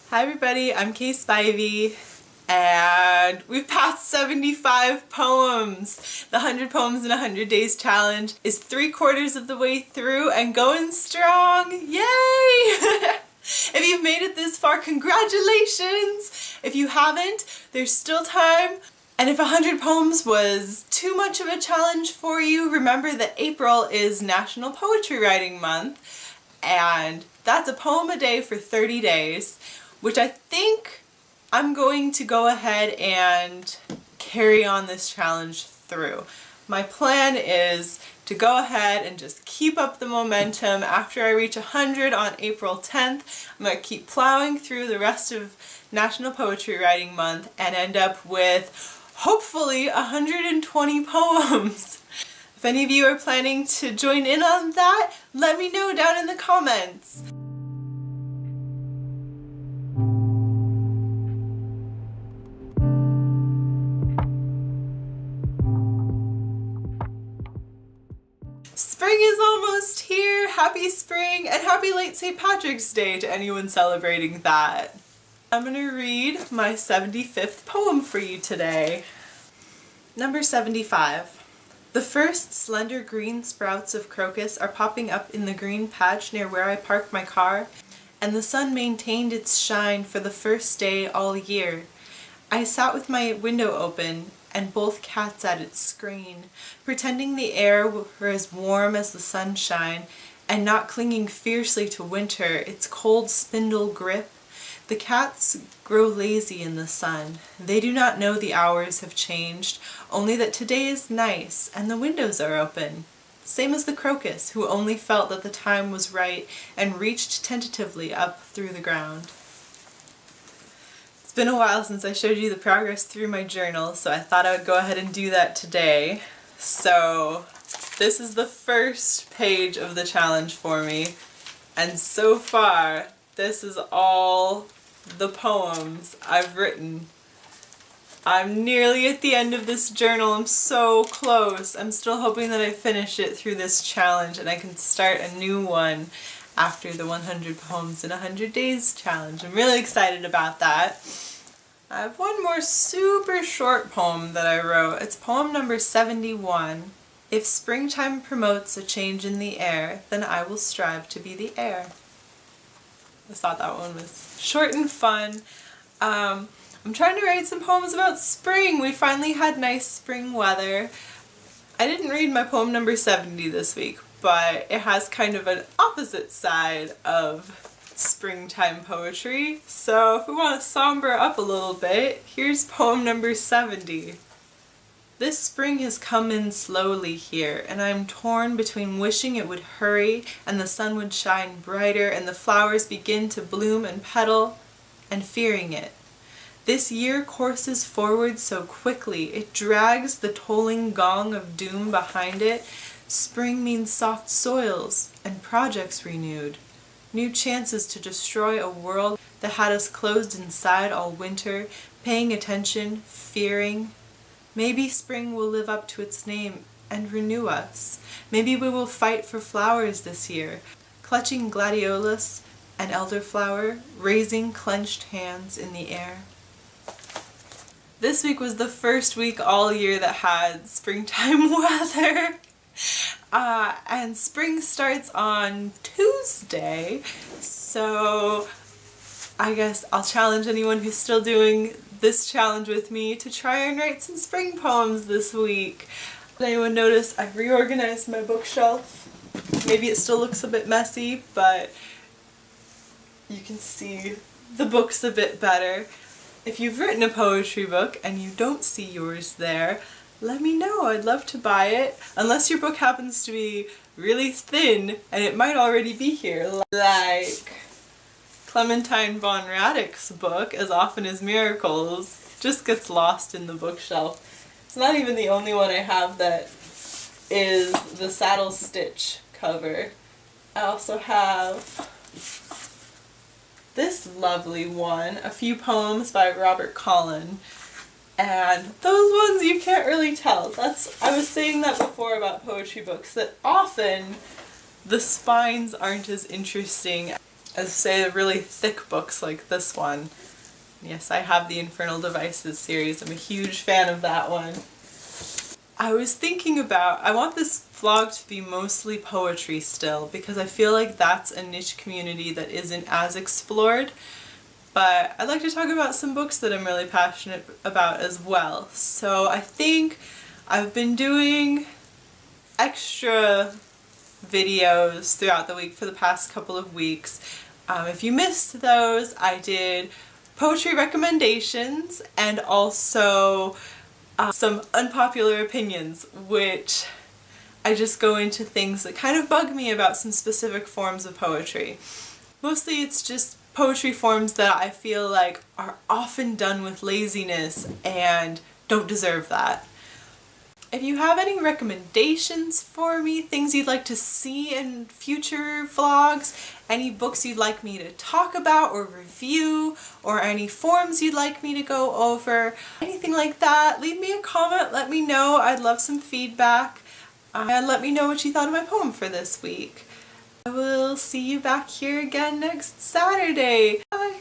Hi everybody, I'm Kaye Spivey, and we've passed 75 poems. The 100 Poems in 100 Days challenge is 3/4 of the way through and going strong. Yay! If you've made it this far, congratulations! If you haven't, there's still time. And if 100 poems was too much of a challenge for you, remember that April is National Poetry Writing Month, and that's a poem a day for 30 days, which I think I'm going to go ahead and carry on this challenge through. My plan is to go ahead and just keep up the momentum. After I reach 100 on April 10th, I'm going to keep plowing through the rest of National Poetry Writing Month and end up with hopefully 120 poems. If any of you are planning to join in on that, let me know down in the comments. Spring is almost here! Happy spring and happy late St. Patrick's Day to anyone celebrating that. I'm gonna read my 75th poem for you today. Number 75. The first slender green sprouts of crocus are popping up in the green patch near where I parked my car, and the sun maintained its shine for the first day all year. I sat with my window open and both cats at its screen, pretending the air were as warm as the sunshine and not clinging fiercely to winter, its cold spindle grip. The cats grow lazy in the sun. They do not know the hours have changed, only that today is nice and the windows are open. Same as the crocus, who only felt that the time was right and reached tentatively up through the ground. It's been a while since I showed you the progress through my journal, so I thought I would go ahead and do that today. So this is the first page of the challenge for me, and so far this is all the poems I've written. I'm nearly at the end of this journal. I'm so close. I'm still hoping that I finish it through this challenge and I can start a new one after the 100 Poems in 100 Days challenge. I'm really excited about that. I have one more super short poem that I wrote. It's poem number 71. If springtime promotes a change in the air, then I will strive to be the air. I thought that one was short and fun. I'm trying to write some poems about spring. We finally had nice spring weather. I didn't read my poem number 70 this week, but it has kind of an opposite side of springtime poetry. So if we want to somber up a little bit, here's poem number 70. This spring has come in slowly here, and I am torn between wishing it would hurry and the sun would shine brighter and the flowers begin to bloom and petal, and fearing it. This year courses forward so quickly, it drags the tolling gong of doom behind it. Spring means soft soils and projects renewed, new chances to destroy a world that had us closed inside all winter, paying attention, fearing. Maybe spring will live up to its name and renew us. Maybe we will fight for flowers this year, clutching gladiolus and elderflower, raising clenched hands in the air. This week was the first week all year that had springtime weather. And spring starts on Tuesday, so I guess I'll challenge anyone who's still doing this challenge with me to try and write some spring poems this week. Did anyone notice I've reorganized my bookshelf? Maybe it still looks a bit messy, but you can see the books a bit better. If you've written a poetry book and you don't see yours there, let me know. I'd love to buy it. Unless your book happens to be really thin and it might already be here. Like Clementine von Radek's book, As Often as Miracles, just gets lost in the bookshelf. It's not even the only one I have that is the saddle stitch cover. I also have this lovely one, A Few Poems by Robert Collin. And those ones you can't really tell. I was saying that before about poetry books, that often the spines aren't as interesting as say really thick books like this one. Yes, I have the Infernal Devices series. I'm a huge fan of that one. I was thinking about, I want this vlog to be mostly poetry still, because I feel like that's a niche community that isn't as explored. But I'd like to talk about some books that I'm really passionate about as well. So I think I've been doing extra videos throughout the week for the past couple of weeks. If you missed those, I did poetry recommendations and also some unpopular opinions, which I just go into things that kind of bug me about some specific forms of poetry. Mostly it's just poetry forms that I feel like are often done with laziness and don't deserve that. If you have any recommendations for me, things you'd like to see in future vlogs, any books you'd like me to talk about or review, or any forms you'd like me to go over, anything like that, leave me a comment, let me know. I'd love some feedback. And let me know what you thought of my poem for this week. I will see you back here again next Saturday. Bye!